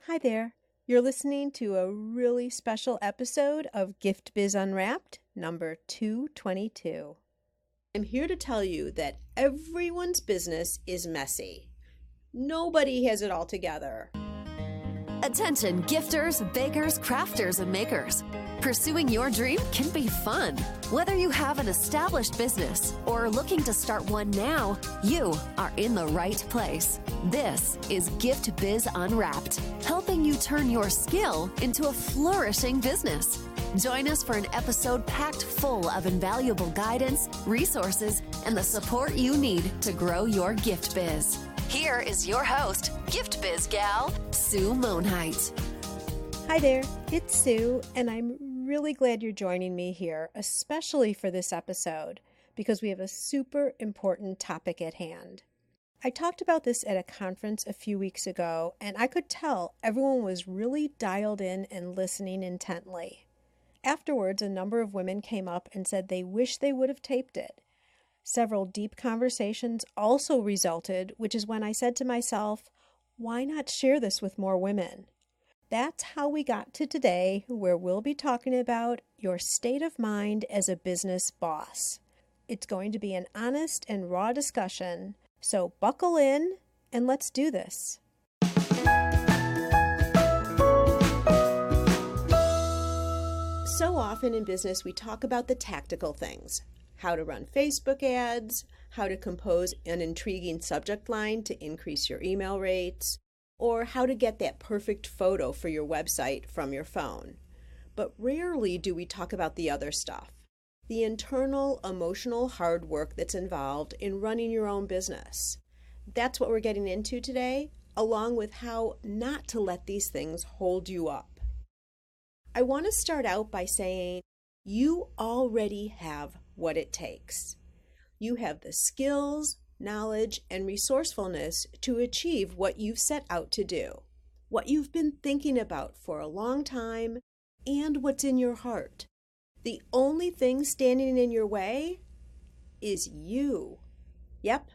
Hi there. You're listening to a really special episode of Gift Biz Unwrapped, number 222. I'm here to tell you that everyone's business is messy. Nobody has it all together. Attention gifters, bakers, crafters, and makers. Pursuing your dream can be fun. Whether you have an established business or are looking to start one now, you are in the right place. This is Gift Biz Unwrapped, helping you turn your skill into a flourishing business. Join us for an episode packed full of invaluable guidance, resources, and the support you need to grow your gift biz. Here is your host, Gift Biz gal, Sue Monheit. Hi there, it's Sue, and I'm really glad you're joining me here, especially for this episode, because we have a super important topic at hand. I talked about this at a conference a few weeks ago, and I could tell everyone was really dialed in and listening intently. Afterwards, a number of women came up and said they wish they would have taped it. Several deep conversations also resulted, which is when I said to myself, why not share this with more women? That's how we got to today, where we'll be talking about your state of mind as a business boss. It's going to be an honest and raw discussion, so buckle in and let's do this. So often in business, we talk about the tactical things. How to run Facebook ads, how to compose an intriguing subject line to increase your email rates, or how to get that perfect photo for your website from your phone. But rarely do we talk about the other stuff, the internal, emotional hard work that's involved in running your own business. That's what we're getting into today, along with how not to let these things hold you up. I want to start out by saying you already have what it takes. You have the skills, knowledge, and resourcefulness to achieve what you've set out to do, what you've been thinking about for a long time, and what's in your heart. The only thing standing in your way is you. Yep,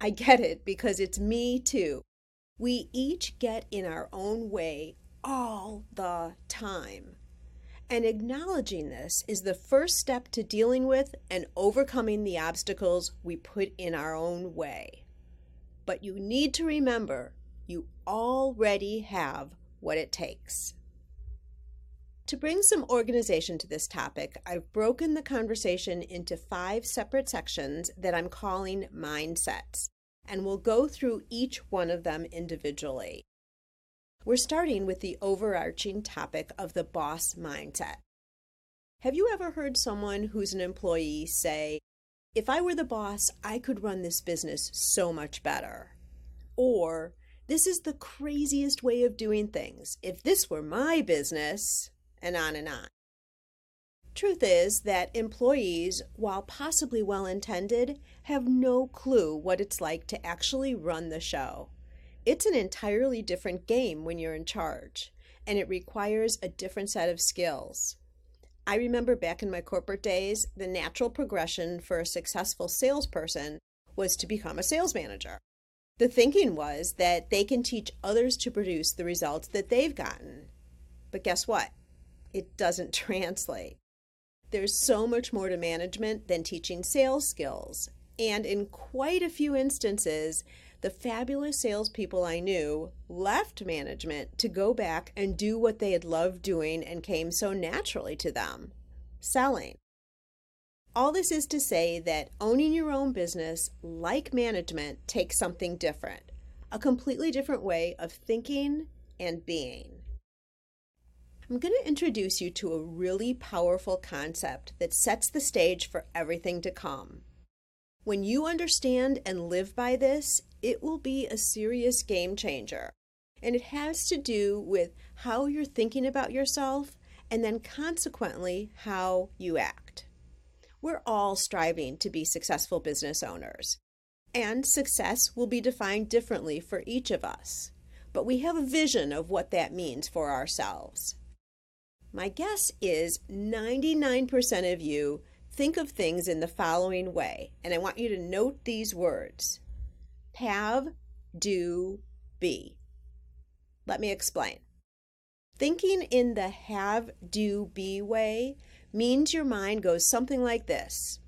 I get it because it's me too. We each get in our own way all the time. And acknowledging this is the first step to dealing with and overcoming the obstacles we put in our own way. But you need to remember, you already have what it takes. To bring some organization to this topic, I've broken the conversation into 5 separate sections that I'm calling mindsets, and we'll go through each one of them individually. We're starting with the overarching topic of the boss mindset. Have you ever heard someone who's an employee say, if I were the boss, I could run this business so much better? Or, this is the craziest way of doing things. If this were my business, and on and on. Truth is that employees, while possibly well-intended, have no clue what it's like to actually run the show. It's an entirely different game when you're in charge, and it requires a different set of skills. I remember back in my corporate days, the natural progression for a successful salesperson was to become a sales manager. The thinking was that they can teach others to produce the results that they've gotten. But guess what? It doesn't translate. There's so much more to management than teaching sales skills, and in quite a few instances, the fabulous salespeople I knew left management to go back and do what they had loved doing and came so naturally to them, selling. All this is to say that owning your own business, like management, takes something different, a completely different way of thinking and being. I'm going to introduce you to a really powerful concept that sets the stage for everything to come. When you understand and live by this, it will be a serious game changer. And it has to do with how you're thinking about yourself and then consequently how you act. We're all striving to be successful business owners. And success will be defined differently for each of us. But we have a vision of what that means for ourselves. My guess is 99% of you think of things in the following way, and I want you to note these words: have, do, be. Let me explain. Thinking in the have, do, be way means your mind goes something like this.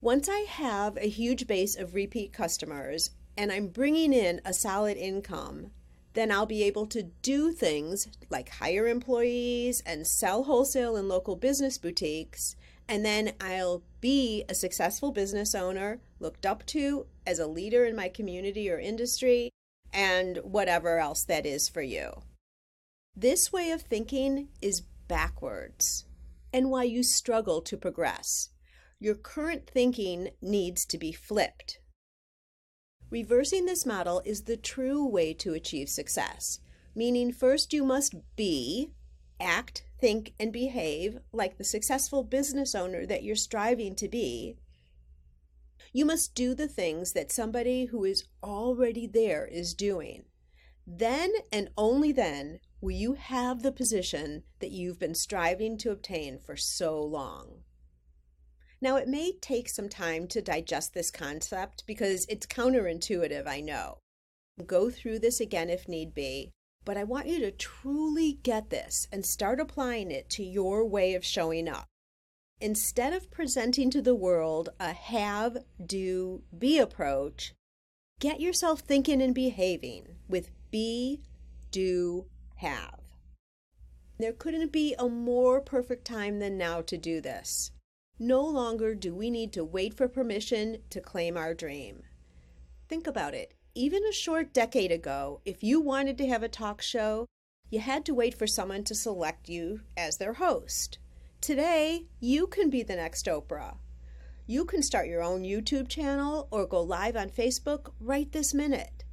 Once I have a huge base of repeat customers and I'm bringing in a solid income, then I'll be able to do things like hire employees and sell wholesale in local business boutiques, and then I'll be a successful business owner looked up to as a leader in my community or industry, and whatever else that is for you. This way of thinking is backwards and why you struggle to progress. Your current thinking needs to be flipped. Reversing this model is the true way to achieve success, meaning first you must be, act, think, and behave like the successful business owner that you're striving to be. You must do the things that somebody who is already there is doing. Then and only then will you have the position that you've been striving to obtain for so long. Now, it may take some time to digest this concept because it's counterintuitive, I know. Go through this again if need be, but I want you to truly get this and start applying it to your way of showing up. Instead of presenting to the world a have, do, be approach, get yourself thinking and behaving with be, do, have. There couldn't be a more perfect time than now to do this. No longer do we need to wait for permission to claim our dream. Think about it. Even a short decade ago, if you wanted to have a talk show, you had to wait for someone to select you as their host. Today, you can be the next Oprah. You can start your own YouTube channel or go live on Facebook right this minute.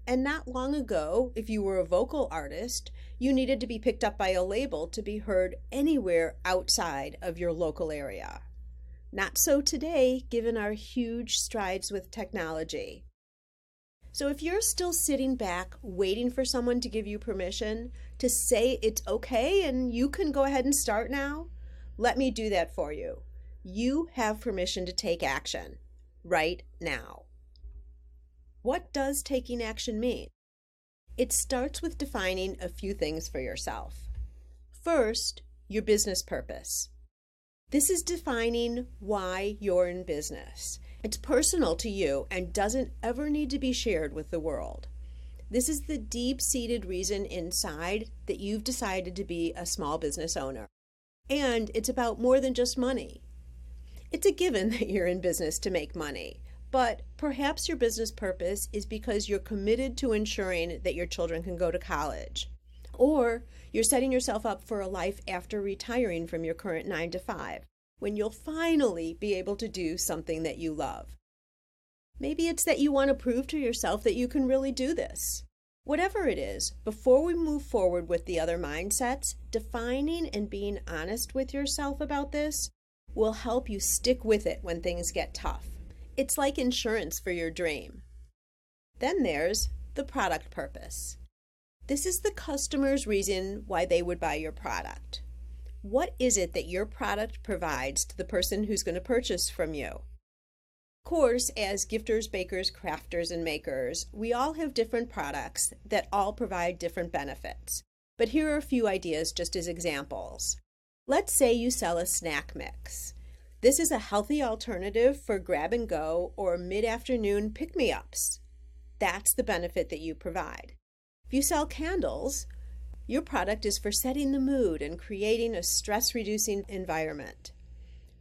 And not long ago, if you were a vocal artist, you needed to be picked up by a label to be heard anywhere outside of your local area. Not so today, given our huge strides with technology. So if you're still sitting back waiting for someone to give you permission to say it's okay and you can go ahead and start now, let me do that for you. You have permission to take action right now. What does taking action mean? It starts with defining a few things for yourself. First, your business purpose. This is defining why you're in business. It's personal to you and doesn't ever need to be shared with the world. This is the deep-seated reason inside that you've decided to be a small business owner. And it's about more than just money. It's a given that you're in business to make money. But perhaps your business purpose is because you're committed to ensuring that your children can go to college. Or you're setting yourself up for a life after retiring from your current 9-to-5, when you'll finally be able to do something that you love. Maybe it's that you want to prove to yourself that you can really do this. Whatever it is, before we move forward with the other mindsets, defining and being honest with yourself about this will help you stick with it when things get tough. It's like insurance for your dream. Then there's the product purpose. This is the customer's reason why they would buy your product. What is it that your product provides to the person who's going to purchase from you? Of course, as gifters, bakers, crafters, and makers, we all have different products that all provide different benefits. But here are a few ideas just as examples. Let's say you sell a snack mix. This is a healthy alternative for grab-and-go or mid-afternoon pick-me-ups. That's the benefit that you provide. If you sell candles, your product is for setting the mood and creating a stress-reducing environment.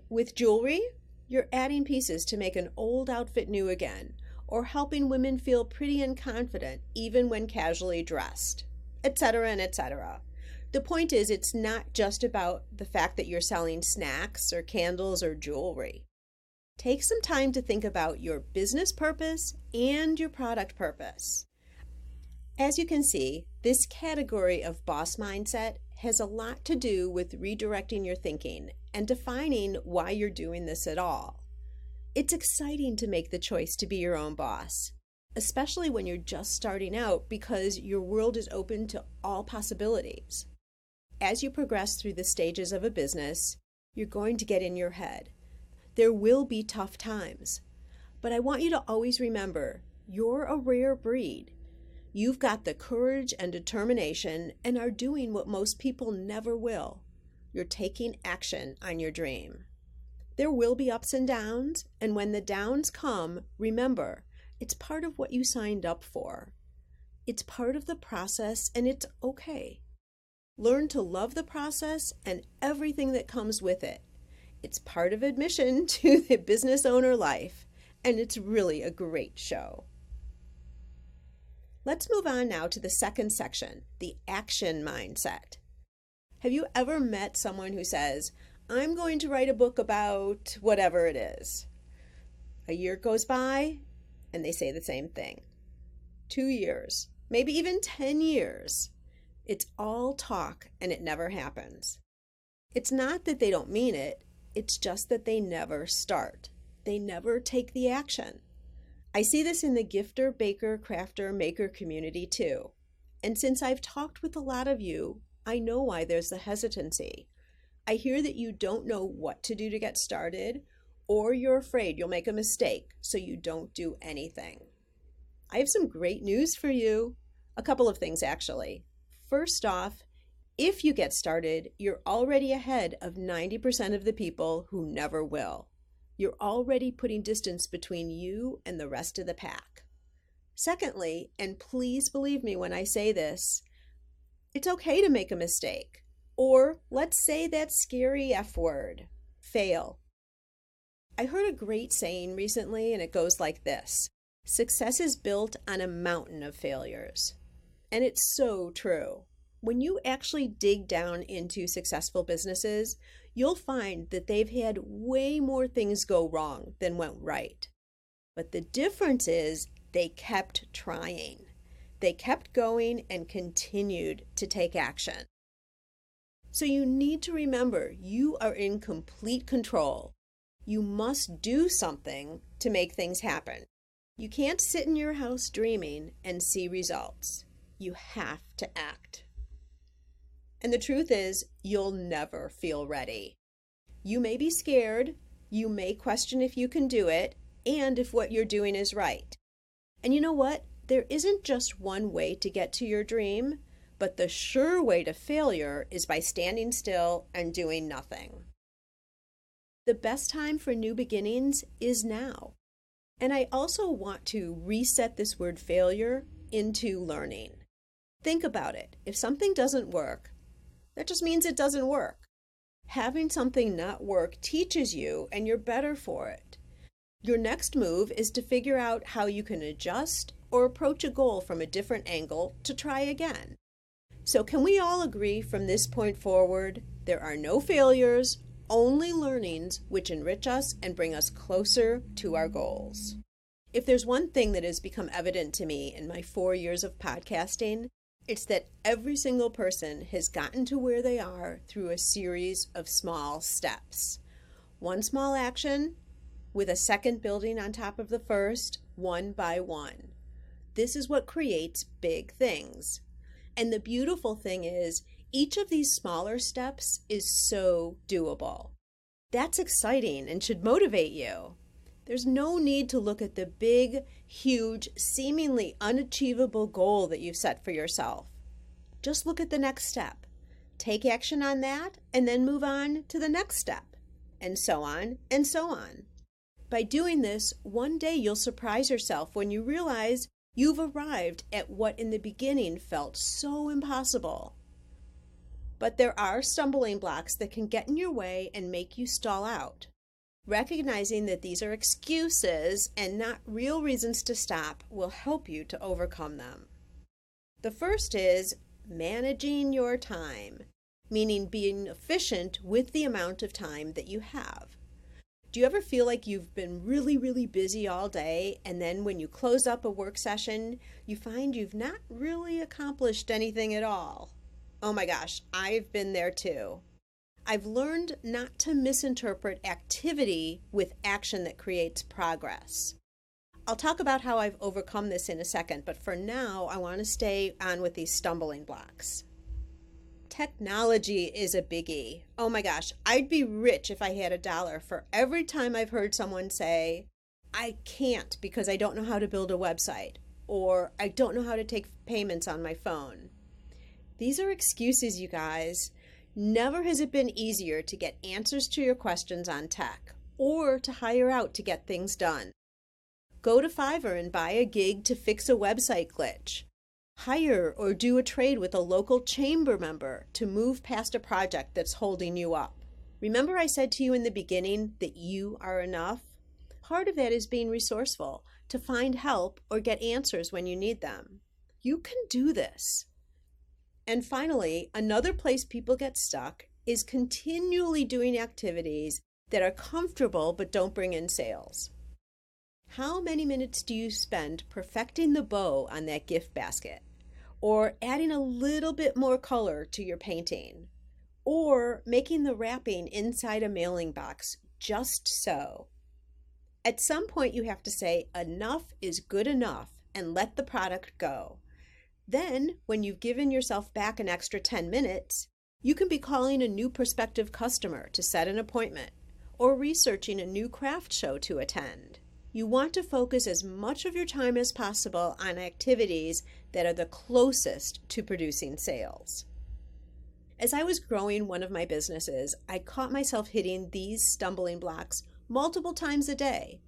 With jewelry, you're adding pieces to make an old outfit new again, or helping women feel pretty and confident even when casually dressed, etc. and etc. The point is, it's not just about the fact that you're selling snacks or candles or jewelry. Take some time to think about your business purpose and your product purpose. As you can see, this category of boss mindset has a lot to do with redirecting your thinking and defining why you're doing this at all. It's exciting to make the choice to be your own boss, especially when you're just starting out because your world is open to all possibilities. As you progress through the stages of a business, you're going to get in your head. There will be tough times, but I want you to always remember, you're a rare breed. You've got the courage and determination and are doing what most people never will. You're taking action on your dream. There will be ups and downs, and when the downs come, remember, it's part of what you signed up for. It's part of the process, and it's okay. Learn to love the process and everything that comes with it. It's part of admission to the business owner life, and it's really a great show. Let's move on now to the second section, the action mindset. Have you ever met someone who says, I'm going to write a book about whatever it is? A year goes by, and they say the same thing. 2 years, maybe even 10 years. It's all talk, and it never happens. It's not that they don't mean it, it's just that they never start. They never take the action. I see this in the gifter, baker, crafter, maker community too. And since I've talked with a lot of you, I know why there's the hesitancy. I hear that you don't know what to do to get started, or you're afraid you'll make a mistake, so you don't do anything. I have some great news for you. A couple of things, actually. First off, if you get started, you're already ahead of 90% of the people who never will. You're already putting distance between you and the rest of the pack. Secondly, and please believe me when I say this, it's okay to make a mistake. Or let's say that scary F word, fail. I heard a great saying recently, and it goes like this: success is built on a mountain of failures. And it's so true. When you actually dig down into successful businesses, you'll find that they've had way more things go wrong than went right. But the difference is they kept trying. They kept going and continued to take action. So you need to remember you are in complete control. You must do something to make things happen. You can't sit in your house dreaming and see results. You have to act. And the truth is, you'll never feel ready. You may be scared, you may question if you can do it, and if what you're doing is right. And you know what? There isn't just one way to get to your dream, but the sure way to failure is by standing still and doing nothing. The best time for new beginnings is now. And I also want to reset this word failure into learning. Think about it. If something doesn't work, that just means it doesn't work. Having something not work teaches you, and you're better for it. Your next move is to figure out how you can adjust or approach a goal from a different angle to try again. So can we all agree from this point forward, there are no failures, only learnings which enrich us and bring us closer to our goals? If there's one thing that has become evident to me in my 4 years of podcasting, it's that every single person has gotten to where they are through a series of small steps. One small action with a second building on top of the first, one by one. This is what creates big things. And the beautiful thing is, each of these smaller steps is so doable. That's exciting and should motivate you. There's no need to look at the big, huge, seemingly unachievable goal that you've set for yourself. Just look at the next step. Take action on that, and then move on to the next step, and so on, and so on. By doing this, one day you'll surprise yourself when you realize you've arrived at what in the beginning felt so impossible. But there are stumbling blocks that can get in your way and make you stall out. Recognizing that these are excuses and not real reasons to stop will help you to overcome them. The first is managing your time, meaning being efficient with the amount of time that you have. Do you ever feel like you've been really busy all day, and then when you close up a work session, you find you've not really accomplished anything at all? Oh my gosh, I've been there too. I've learned not to misinterpret activity with action that creates progress. I'll talk about how I've overcome this in a second, but for now, I want to stay on with these stumbling blocks. Technology is a biggie. Oh my gosh, I'd be rich if I had $1 for every time I've heard someone say, I can't because I don't know how to build a website. or I don't know how to take payments on my phone. These are excuses, you guys. Never has it been easier to get answers to your questions on tech or to hire out to get things done. Go to Fiverr and buy a gig to fix a website glitch. Hire or do a trade with a local chamber member to move past a project that's holding you up. Remember I said to you in the beginning that you are enough? Part of that is being resourceful to find help or get answers when you need them. You can do this. And finally, another place people get stuck is continually doing activities that are comfortable but don't bring in sales. How many minutes do you spend perfecting the bow on that gift basket? Or adding a little bit more color to your painting? Or making the wrapping inside a mailing box just so? At some point you have to say enough is good enough and let the product go. Then, when you've given yourself back an extra 10 minutes, you can be calling a new prospective customer to set an appointment or researching a new craft show to attend. You want to focus as much of your time as possible on activities that are the closest to producing sales. As I was growing one of my businesses, I caught myself hitting these stumbling blocks multiple times a day.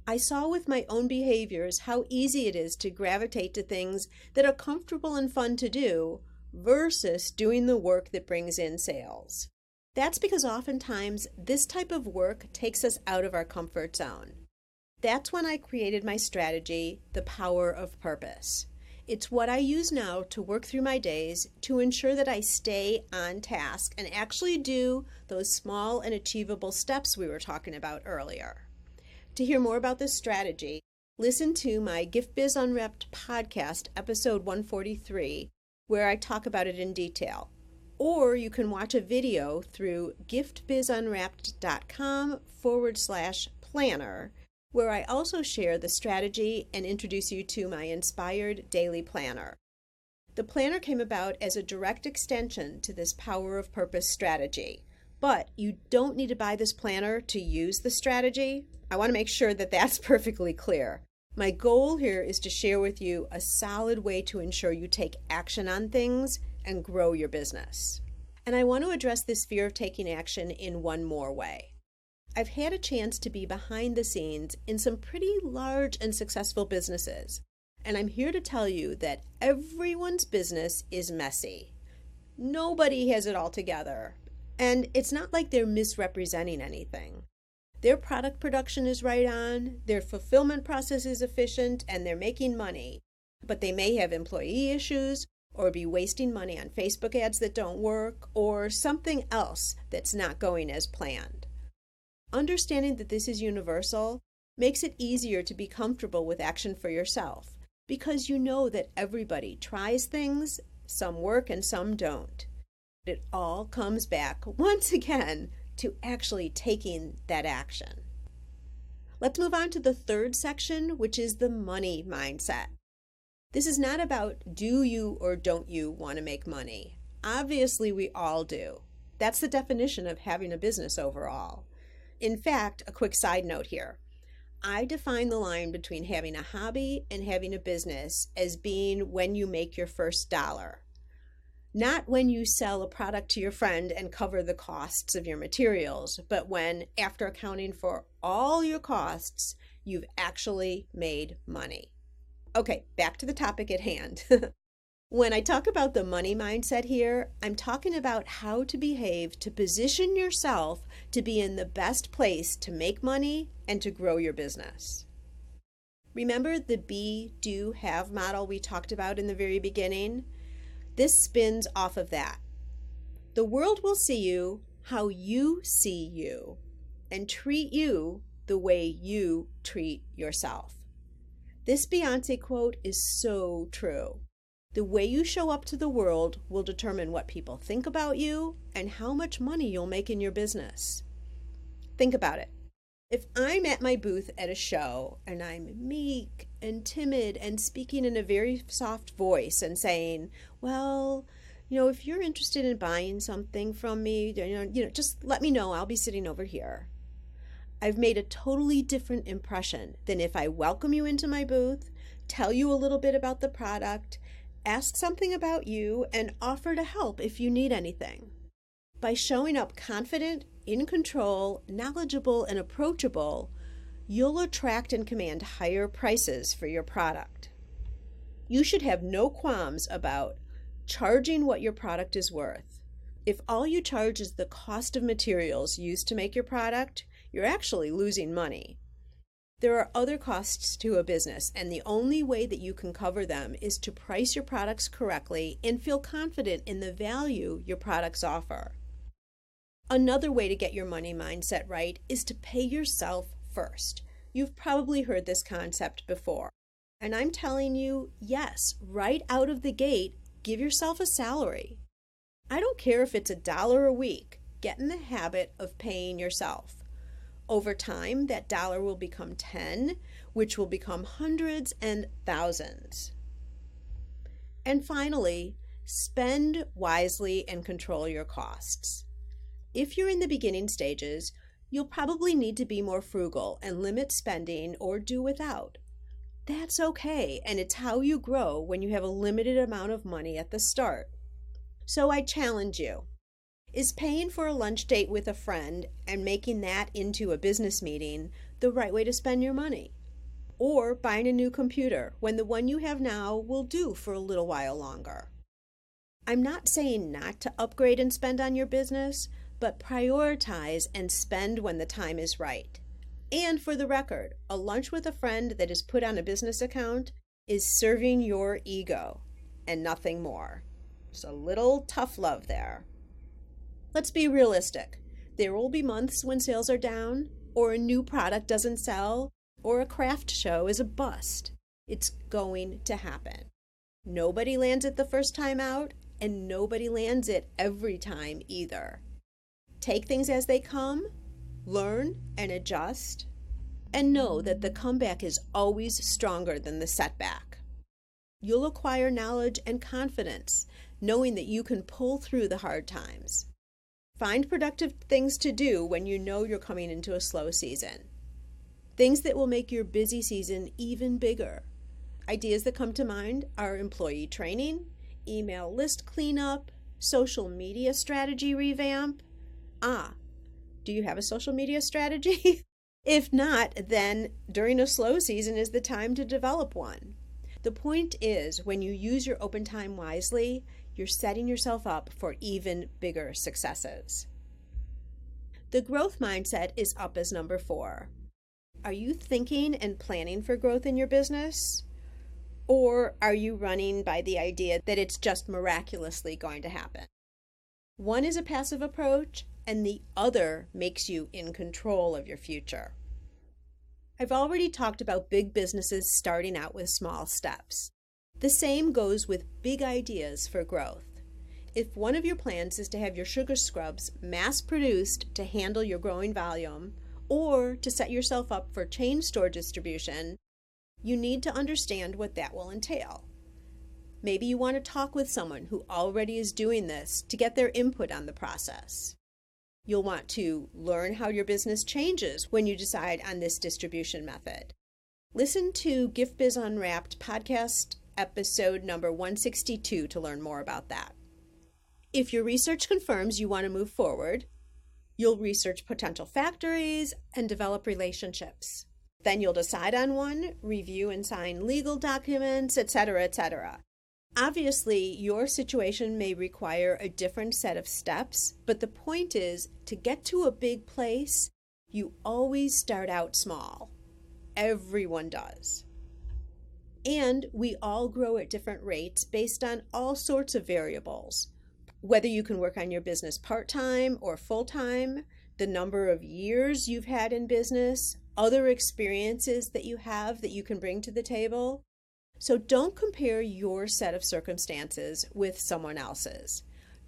I saw with my own behaviors how easy it is to gravitate to things that are comfortable and fun to do versus doing the work that brings in sales. That's because oftentimes this type of work takes us out of our comfort zone. That's when I created my strategy, The Power of Purpose. It's what I use now to work through my days to ensure that I stay on task and actually do those small and achievable steps we were talking about earlier. To hear more about this strategy, listen to my Gift Biz Unwrapped podcast, episode 143, where I talk about it in detail. Or you can watch a video through giftbizunwrapped.com/planner, where I also share the strategy and introduce you to my inspired daily planner. The planner came about as a direct extension to this Power of Purpose strategy, but you don't need to buy this planner to use the strategy. I want to make sure that that's perfectly clear. My goal here is to share with you a solid way to ensure you take action on things and grow your business. And I want to address this fear of taking action in one more way. I've had a chance to be behind the scenes in some pretty large and successful businesses, and I'm here to tell you that everyone's business is messy. Nobody has it all together, and it's not like they're misrepresenting anything. Their product production is right on, their fulfillment process is efficient, and they're making money. But they may have employee issues, or be wasting money on Facebook ads that don't work, or something else that's not going as planned. Understanding that this is universal makes it easier to be comfortable with action for yourself, because you know that everybody tries things, some work and some don't. It all comes back, once again, to actually taking that action. Let's move on to the third section, which is the money mindset. This is not about do you or don't you want to make money. Obviously, we all do. That's the definition of having a business overall. In fact, a quick side note here. I define the line between having a hobby and having a business as being when you make your first dollar. Not when you sell a product to your friend and cover the costs of your materials, but when, after accounting for all your costs, you've actually made money. Okay, back to the topic at hand. When I talk about the money mindset here, I'm talking about how to behave to position yourself to be in the best place to make money and to grow your business. Remember the be, do, have model we talked about in the very beginning? This spins off of that. The world will see you how you see you and treat you the way you treat yourself. This Beyoncé quote is so true. The way you show up to the world will determine what people think about you and how much money you'll make in your business. Think about it. If I'm at my booth at a show and I'm meek and timid and speaking in a very soft voice and saying, well, if you're interested in buying something from me, just let me know. I'll be sitting over here. I've made a totally different impression than if I welcome you into my booth, tell you a little bit about the product, ask something about you, and offer to help if you need anything. By showing up confident, in control, knowledgeable, and approachable, you'll attract and command higher prices for your product. You should have no qualms about charging what your product is worth. If all you charge is the cost of materials used to make your product, you're actually losing money. There are other costs to a business, and the only way that you can cover them is to price your products correctly and feel confident in the value your products offer. Another way to get your money mindset right is to pay yourself first. You've probably heard this concept before, and I'm telling you, yes, right out of the gate, give yourself a salary. I don't care if it's $1 a week, get in the habit of paying yourself. Over time, that dollar will become 10, which will become hundreds and thousands. And finally, spend wisely and control your costs. If you're in the beginning stages, you'll probably need to be more frugal and limit spending or do without. That's okay, and it's how you grow when you have a limited amount of money at the start. So I challenge you. Is paying for a lunch date with a friend and making that into a business meeting the right way to spend your money? Or buying a new computer when the one you have now will do for a little while longer? I'm not saying not to upgrade and spend on your business, but prioritize and spend when the time is right. And for the record, a lunch with a friend that is put on a business account is serving your ego and nothing more. It's a little tough love there. Let's be realistic. There will be months when sales are down, or a new product doesn't sell, or a craft show is a bust. It's going to happen. Nobody lands it the first time out, and nobody lands it every time either. Take things as they come, learn and adjust, and know that the comeback is always stronger than the setback. You'll acquire knowledge and confidence, knowing that you can pull through the hard times. Find productive things to do when you know you're coming into a slow season. Things that will make your busy season even bigger. Ideas that come to mind are employee training, email list cleanup, social media strategy revamp. Do you have a social media strategy? If not, then during a slow season is the time to develop one. The point is, when you use your open time wisely, you're setting yourself up for even bigger successes. The growth mindset is up as number 4. Are you thinking and planning for growth in your business? Or are you running by the idea that it's just miraculously going to happen? One is a passive approach, and the other makes you in control of your future. I've already talked about big businesses starting out with small steps. The same goes with big ideas for growth. If one of your plans is to have your sugar scrubs mass-produced to handle your growing volume, or to set yourself up for chain store distribution, you need to understand what that will entail. Maybe you want to talk with someone who already is doing this to get their input on the process. You'll want to learn how your business changes when you decide on this distribution method. Listen to Gift Biz Unwrapped podcast episode number 162 to learn more about that. If your research confirms you want to move forward, you'll research potential factories and develop relationships. Then you'll decide on one, review and sign legal documents, etc., etc. Obviously, your situation may require a different set of steps, but the point is, to get to a big place, you always start out small. Everyone does. And we all grow at different rates based on all sorts of variables. Whether you can work on your business part-time or full-time, the number of years you've had in business, other experiences that you have that you can bring to the table. So don't compare your set of circumstances with someone else's.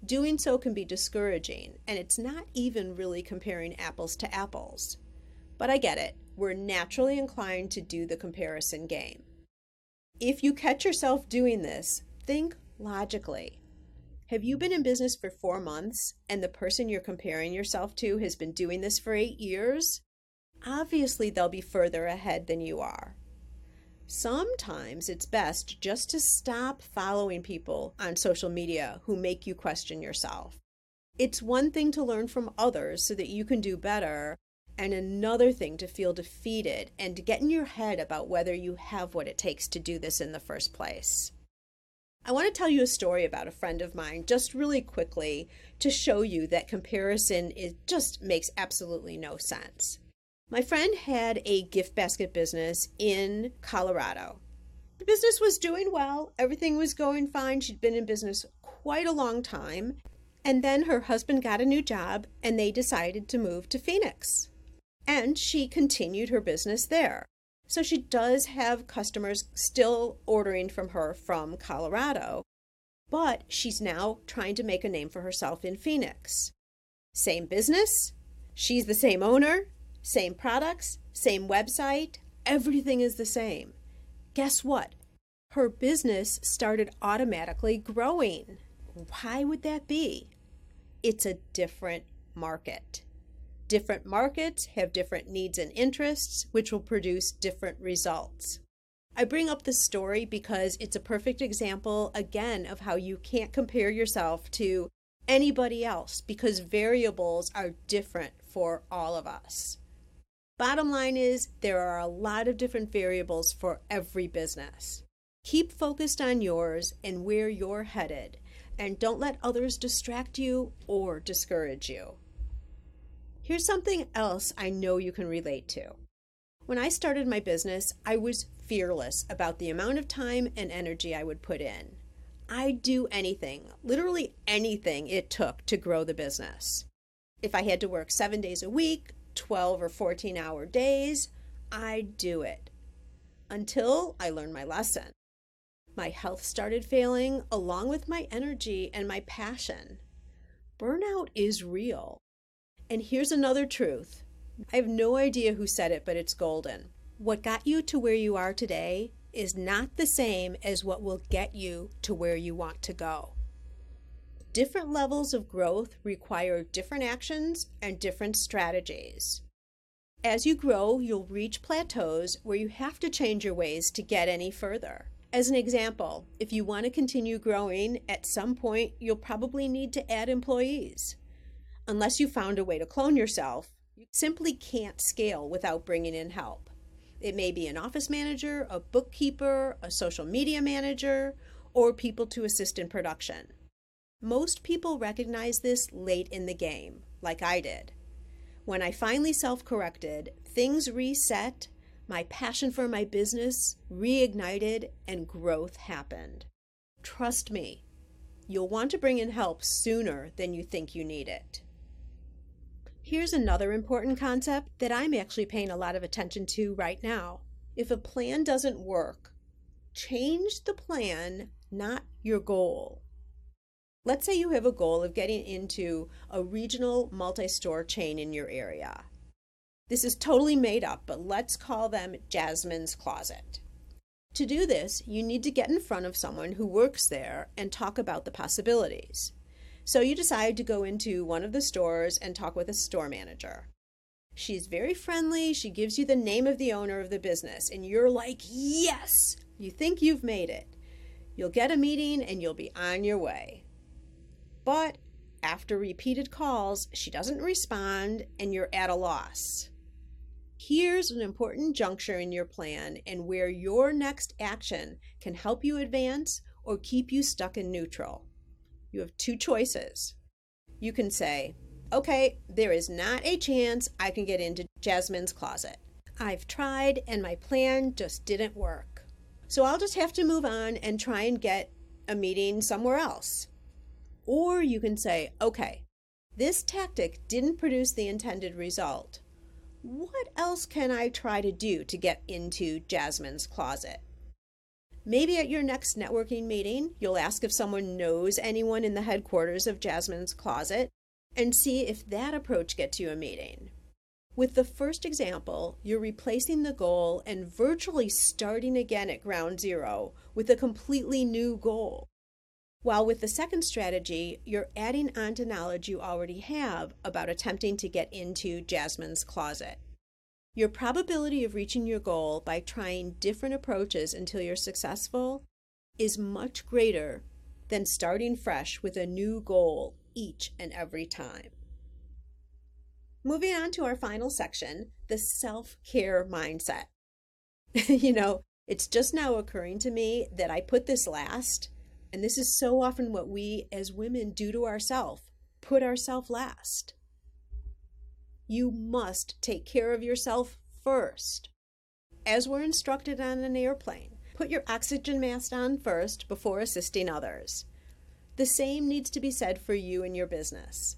Doing so can be discouraging, and it's not even really comparing apples to apples. But I get it. We're naturally inclined to do the comparison game. If you catch yourself doing this, think logically. Have you been in business for 4 months and the person you're comparing yourself to has been doing this for 8 years? obviously they'll be further ahead than you are. Sometimes it's best just to stop following people on social media who make you question yourself. It's one thing to learn from others so that you can do better, and another thing to feel defeated and to get in your head about whether you have what it takes to do this in the first place. I want to tell you a story about a friend of mine just really quickly to show you that comparison just makes absolutely no sense. My friend had a gift basket business in Colorado. The business was doing well. Everything was going fine. She'd been in business quite a long time. And then her husband got a new job and they decided to move to Phoenix. And she continued her business there. So she does have customers still ordering from her from Colorado. But she's now trying to make a name for herself in Phoenix. Same business. She's the same owner. Same products, same website, everything is the same. Guess what? Her business started automatically growing. Why would that be? It's a different market. Different markets have different needs and interests, which will produce different results. I bring up this story because it's a perfect example, again, of how you can't compare yourself to anybody else because variables are different for all of us. Bottom line is, there are a lot of different variables for every business. Keep focused on yours and where you're headed, and don't let others distract you or discourage you. Here's something else I know you can relate to. When I started my business, I was fearless about the amount of time and energy I would put in. I'd do anything, literally anything it took to grow the business. If I had to work 7 days a week, 12 or 14-hour days, I'd do it. Until I learned my lesson. My health started failing along with my energy and my passion. Burnout is real. And here's another truth. I have no idea who said it, but it's golden. What got you to where you are today is not the same as what will get you to where you want to go. Different levels of growth require different actions and different strategies. As you grow, you'll reach plateaus where you have to change your ways to get any further. As an example, if you want to continue growing, at some point you'll probably need to add employees. Unless you found a way to clone yourself, you simply can't scale without bringing in help. It may be an office manager, a bookkeeper, a social media manager, or people to assist in production. Most people recognize this late in the game, like I did. When I finally self-corrected, things reset, my passion for my business reignited, and growth happened. Trust me, you'll want to bring in help sooner than you think you need it. Here's another important concept that I'm actually paying a lot of attention to right now. If a plan doesn't work, change the plan, not your goal. Let's say you have a goal of getting into a regional multi-store chain in your area. This is totally made up, but let's call them Jasmine's Closet. To do this, you need to get in front of someone who works there and talk about the possibilities. So you decide to go into one of the stores and talk with a store manager. She's very friendly. She gives you the name of the owner of the business, and you're like, yes! You think you've made it. You'll get a meeting and you'll be on your way. But after repeated calls, she doesn't respond and you're at a loss. Here's an important juncture in your plan and where your next action can help you advance or keep you stuck in neutral. You have two choices. You can say, okay, there is not a chance I can get into Jasmine's Closet. I've tried and my plan just didn't work. So I'll just have to move on and try and get a meeting somewhere else. Or you can say, okay, this tactic didn't produce the intended result. What else can I try to do to get into Jasmine's Closet? Maybe at your next networking meeting, you'll ask if someone knows anyone in the headquarters of Jasmine's Closet and see if that approach gets you a meeting. With the first example, you're replacing the goal and virtually starting again at ground zero with a completely new goal. While with the second strategy, you're adding on to knowledge you already have about attempting to get into Jasmine's Closet. Your probability of reaching your goal by trying different approaches until you're successful is much greater than starting fresh with a new goal each and every time. Moving on to our final section, the self-care mindset. It's just now occurring to me that I put this last, and this is so often what we as women do to ourselves, put ourselves last. You must take care of yourself first. As we're instructed on an airplane, put your oxygen mask on first before assisting others. The same needs to be said for you and your business.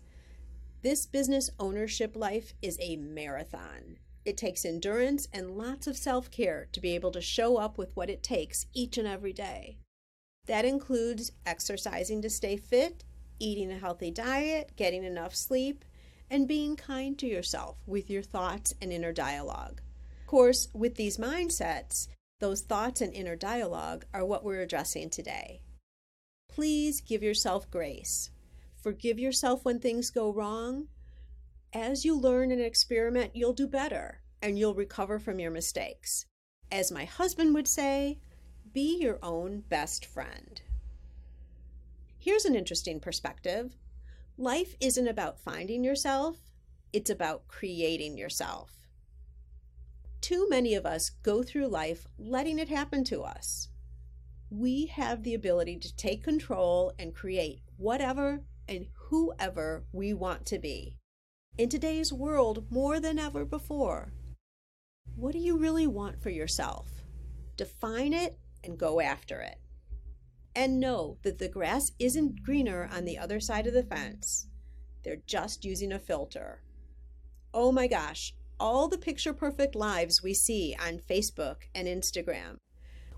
This business ownership life is a marathon. It takes endurance and lots of self-care to be able to show up with what it takes each and every day. That includes exercising to stay fit, eating a healthy diet, getting enough sleep, and being kind to yourself with your thoughts and inner dialogue. Of course, with these mindsets, those thoughts and inner dialogue are what we're addressing today. Please give yourself grace. Forgive yourself when things go wrong. As you learn and experiment, you'll do better and you'll recover from your mistakes. As my husband would say, be your own best friend. Here's an interesting perspective. Life isn't about finding yourself, it's about creating yourself. Too many of us go through life letting it happen to us. We have the ability to take control and create whatever and whoever we want to be. In today's world, more than ever before, what do you really want for yourself? Define it and go after it. And know that the grass isn't greener on the other side of the fence. They're just using a filter. Oh my gosh, all the picture-perfect lives we see on Facebook and Instagram.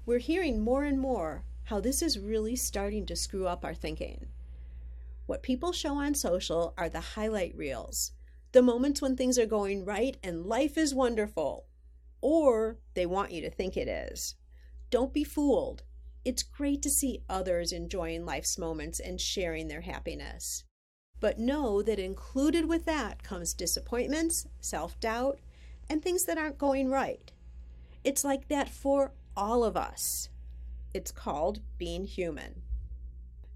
We're hearing more and more how this is really starting to screw up our thinking. What people show on social are the highlight reels, the moments when things are going right and life is wonderful, or they want you to think it is. Don't be fooled. It's great to see others enjoying life's moments and sharing their happiness. But know that included with that comes disappointments, self-doubt, and things that aren't going right. It's like that for all of us. It's called being human.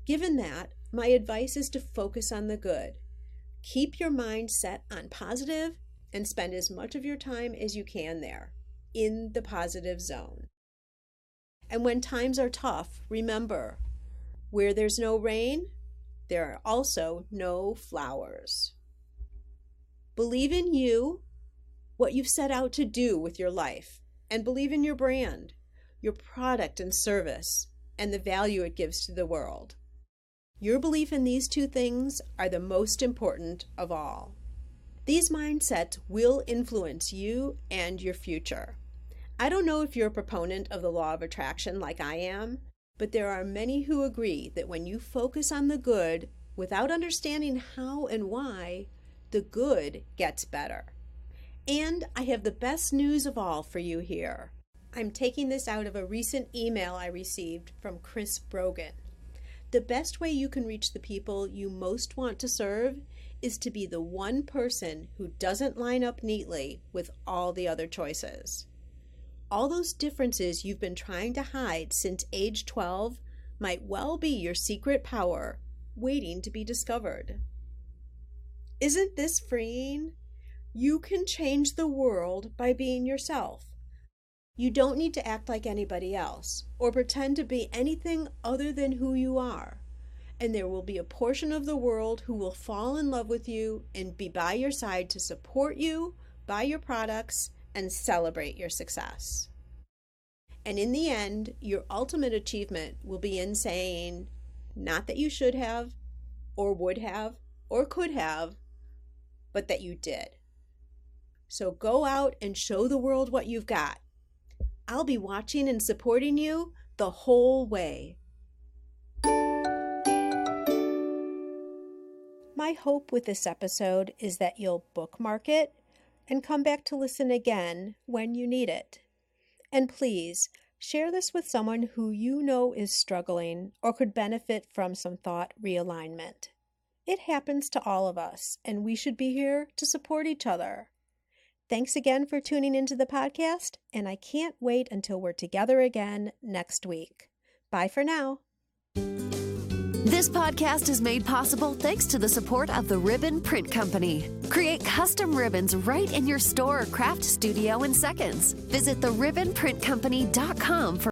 Given that, my advice is to focus on the good. Keep your mind set on positive and spend as much of your time as you can there, in the positive zone. And when times are tough, remember, where there's no rain, there are also no flowers. Believe in you, what you've set out to do with your life, and believe in your brand, your product and service, and the value it gives to the world. Your belief in these two things are the most important of all. These mindsets will influence you and your future. I don't know if you're a proponent of the law of attraction like I am, but there are many who agree that when you focus on the good without understanding how and why, the good gets better. And I have the best news of all for you here. I'm taking this out of a recent email I received from Chris Brogan. The best way you can reach the people you most want to serve is to be the one person who doesn't line up neatly with all the other choices. All those differences you've been trying to hide since age 12 might well be your secret power waiting to be discovered. Isn't this freeing? You can change the world by being yourself. You don't need to act like anybody else or pretend to be anything other than who you are. And there will be a portion of the world who will fall in love with you and be by your side to support you, buy your products, and celebrate your success. And in the end, your ultimate achievement will be in saying, not that you should have, or would have, or could have, but that you did. So go out and show the world what you've got. I'll be watching and supporting you the whole way. My hope with this episode is that you'll bookmark it and come back to listen again when you need it. And please, share this with someone who you know is struggling or could benefit from some thought realignment. It happens to all of us, and we should be here to support each other. Thanks again for tuning into the podcast, and I can't wait until we're together again next week. Bye for now. This podcast is made possible thanks to the support of the Ribbon Print Company. Create custom ribbons right in your store or craft studio in seconds. Visit theribbonprintcompany.com for